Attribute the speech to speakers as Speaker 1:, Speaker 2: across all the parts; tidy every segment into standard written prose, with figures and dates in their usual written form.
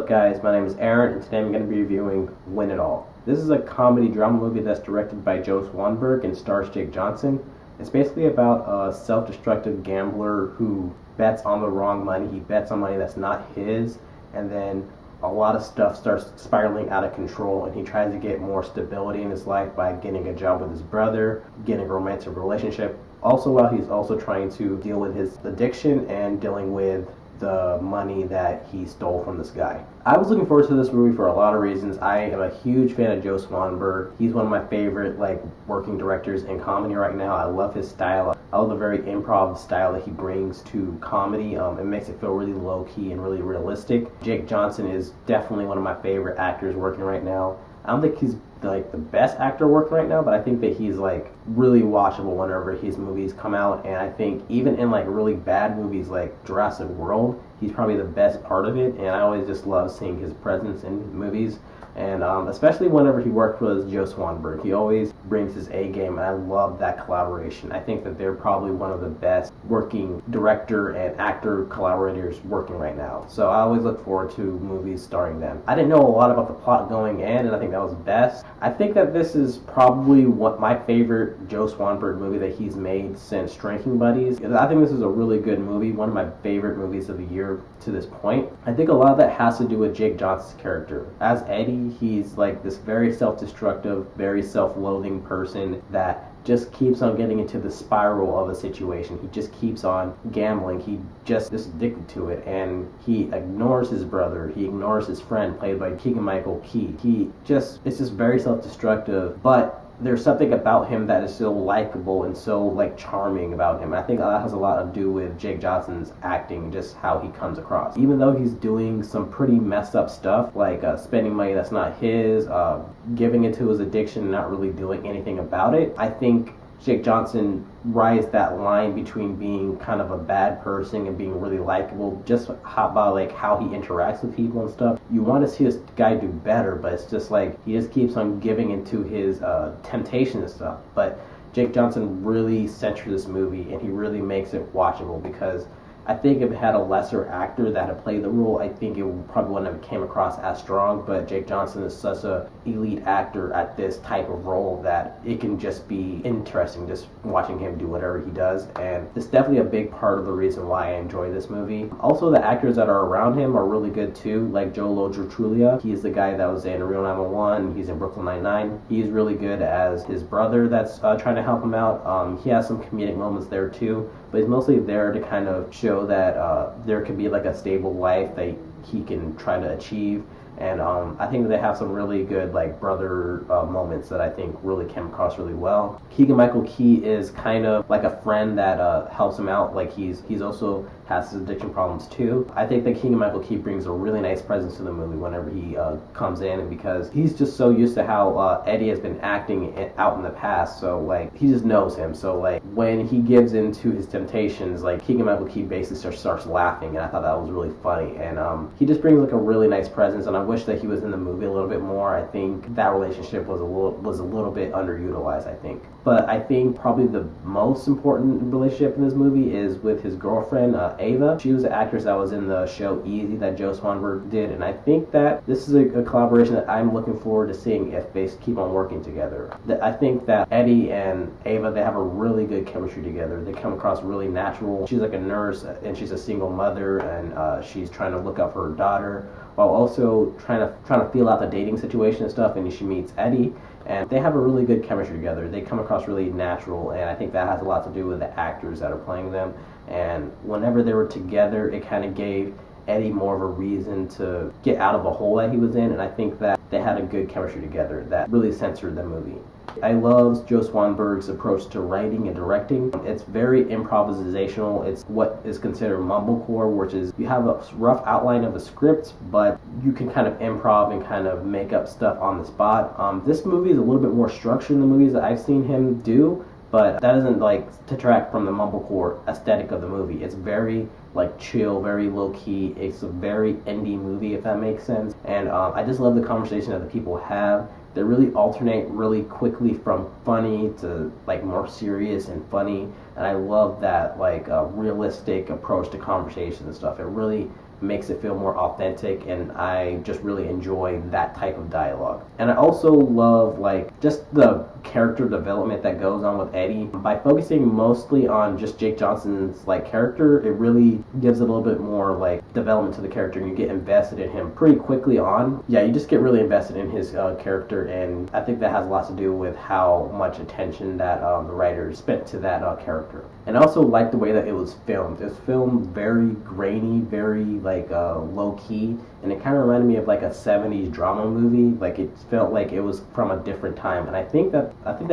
Speaker 1: up, guys? My name is Aaron, and today I'm going to be reviewing Win It All. This is a comedy drama movie that's directed by Joe Swanberg and stars Jake Johnson. It's basically about a self-destructive gambler who bets on the wrong money. He bets on money that's not his, and then a lot of stuff starts spiraling out of control, and he tries to get more stability in his life by getting a job with his brother, getting a romantic relationship, also while he's also trying to deal with his addiction and dealing with the money that he stole from this guy. I was looking forward to this movie for a lot of reasons. I am a huge fan of Joe Swanberg. He's one of my favorite working directors in comedy right now. I love his style. I love the very improv style that he brings to comedy. It makes it feel really low-key and really realistic. Jake Johnson is definitely one of my favorite actors working right now. I don't think he's the best actor working right now, but I think that he's really watchable whenever his movies come out. And I think even in really bad movies like Jurassic World, he's probably the best part of it. And I always just love seeing his presence in movies. And especially whenever he worked with Joe Swanberg, he always brings his A game, and I love that collaboration. I think that they're probably one of the best working director and actor collaborators working right now. So I always look forward to movies starring them. I didn't know a lot about the plot going in, and I think that was best. I think that this is probably my favorite Joe Swanberg movie that he's made since Drinking Buddies. I think this is a really good movie, one of my favorite movies of the year to this point. I think a lot of that has to do with Jake Johnson's character. As Eddie, he's this very self-destructive, very self-loathing person that just keeps on getting into the spiral of a situation. He just keeps on gambling. He just is addicted to it, and he ignores his brother. He ignores his friend, played by Keegan-Michael Key. It's just very self-destructive, but there's something about him that is so likable and so charming about him. I think that has a lot to do with Jake Johnson's acting, just how he comes across. Even though he's doing some pretty messed up stuff, spending money that's not his, giving into his addiction and not really doing anything about it, I think Jake Johnson rides that line between being kind of a bad person and being really likable, just about how he interacts with people and stuff. You want to see this guy do better, but it's just he just keeps on giving into his temptation and stuff. But Jake Johnson really centers this movie, and he really makes it watchable, because I think if it had a lesser actor that had played the role, I think it probably wouldn't have came across as strong. But Jake Johnson is such a elite actor at this type of role that it can just be interesting just watching him do whatever he does. And it's definitely a big part of the reason why I enjoy this movie. Also, the actors that are around him are really good too, like Joe Lo Truglio. He's the guy that was in Real 911. He's in Brooklyn Nine-Nine. He's really good as his brother that's trying to help him out. He has some comedic moments there too, but he's mostly there to kind of show that there could be a stable life that he can try to achieve. And I think that they have some really good brother moments that I think really came across really well. Keegan-Michael Key is kind of like a friend that helps him out. He's also has his addiction problems too. I think that Keegan-Michael Key brings a really nice presence to the movie whenever he comes in, and because he's just so used to how Eddie has been acting out in the past, so he just knows him. So when he gives into his temptations, Keegan-Michael Key basically starts laughing, and I thought that was really funny. And he just brings a really nice presence, and I wish that he was in the movie a little bit more. I think that relationship was a little bit underutilized, I think. But I think probably the most important relationship in this movie is with his girlfriend, Ava. She was the actress that was in the show Easy that Joe Swanberg did, and I think that this is a collaboration that I'm looking forward to seeing if they keep on working together. I think that Eddie and Ava, they have a really good chemistry together. They come across really natural. She's a nurse, and she's a single mother, and she's trying to look out for her daughter, while also trying to feel out the dating situation and stuff. And she meets Eddie, and they have a really good chemistry together. They come across really natural, and I think that has a lot to do with the actors that are playing them. And whenever they were together, it kind of gave Eddie more of a reason to get out of the hole that he was in, and I think that they had a good chemistry together that really centered the movie. I love Joe Swanberg's approach to writing and directing. It's very improvisational. It's what is considered mumblecore, which is you have a rough outline of the script, but you can kind of improv and kind of make up stuff on the spot. This movie is a little bit more structured than the movies that I've seen him do, but that doesn't detract from the mumblecore aesthetic of the movie. It's very chill, very low key. It's a very indie movie, if that makes sense. And I just love the conversation that the people have. They really alternate really quickly from funny to more serious and funny, and I love that realistic approach to conversation and stuff. It really makes it feel more authentic, and I just really enjoy that type of dialogue. And I also love like just the character development that goes on with Eddie. By focusing mostly on just Jake Johnson's like character, it really gives a little bit more like development to the character, and you get invested in him pretty quickly on. Yeah, you just get really invested in his character, and I think that has a lot to do with how much attention that the writers spent to that character. And I also like the way that it was filmed. It was filmed very grainy, very like low key, and it kind of reminded me of like a 70s drama movie. Like it felt like it was from a different time, and I think that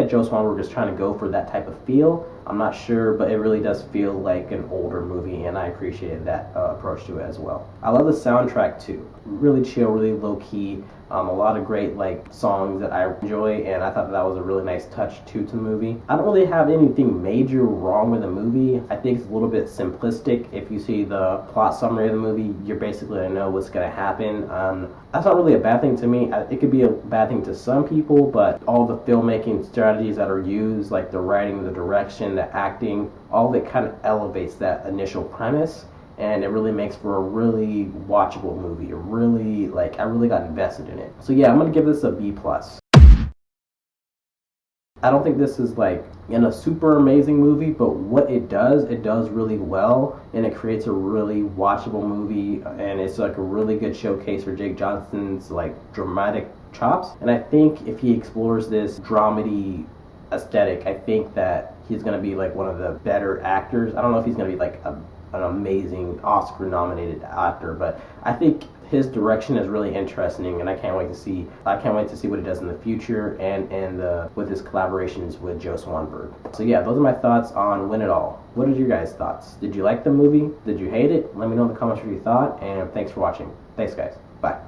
Speaker 1: Joe Swanberg is trying to go for that type of feel. I'm not sure, but it really does feel like an older movie, and I appreciated that approach to it as well. I love the soundtrack too. Really chill, really low key. A lot of great like songs that I enjoy, and I thought that was a really nice touch to the movie. I don't really have anything major wrong with the movie. I think it's a little bit simplistic. If you see the plot summary of the movie, you're basically gonna know what's gonna happen. That's not really a bad thing to me. It could be a bad thing to some people, but all the filmmaking strategies that are used, like the writing, the direction, the acting, all that kind of elevates that initial premise, and it really makes for a really watchable movie. I really got invested in it. So yeah, I'm gonna give this a B plus. I don't think this is like in a super amazing movie, but what it does really well, and it creates a really watchable movie, and it's like a really good showcase for Jake Johnson's like dramatic chops. And I think if he explores this dramedy aesthetic, I think that he's gonna be like one of the better actors. I don't know if he's gonna be like an amazing Oscar-nominated actor, but I think his direction is really interesting, and I can't wait to see what he does in the future, and with his collaborations with Joe Swanberg. So yeah, those are my thoughts on Win It All. What are your guys' thoughts? Did you like the movie? Did you hate it? Let me know in the comments what you thought, and thanks for watching. Thanks, guys. Bye.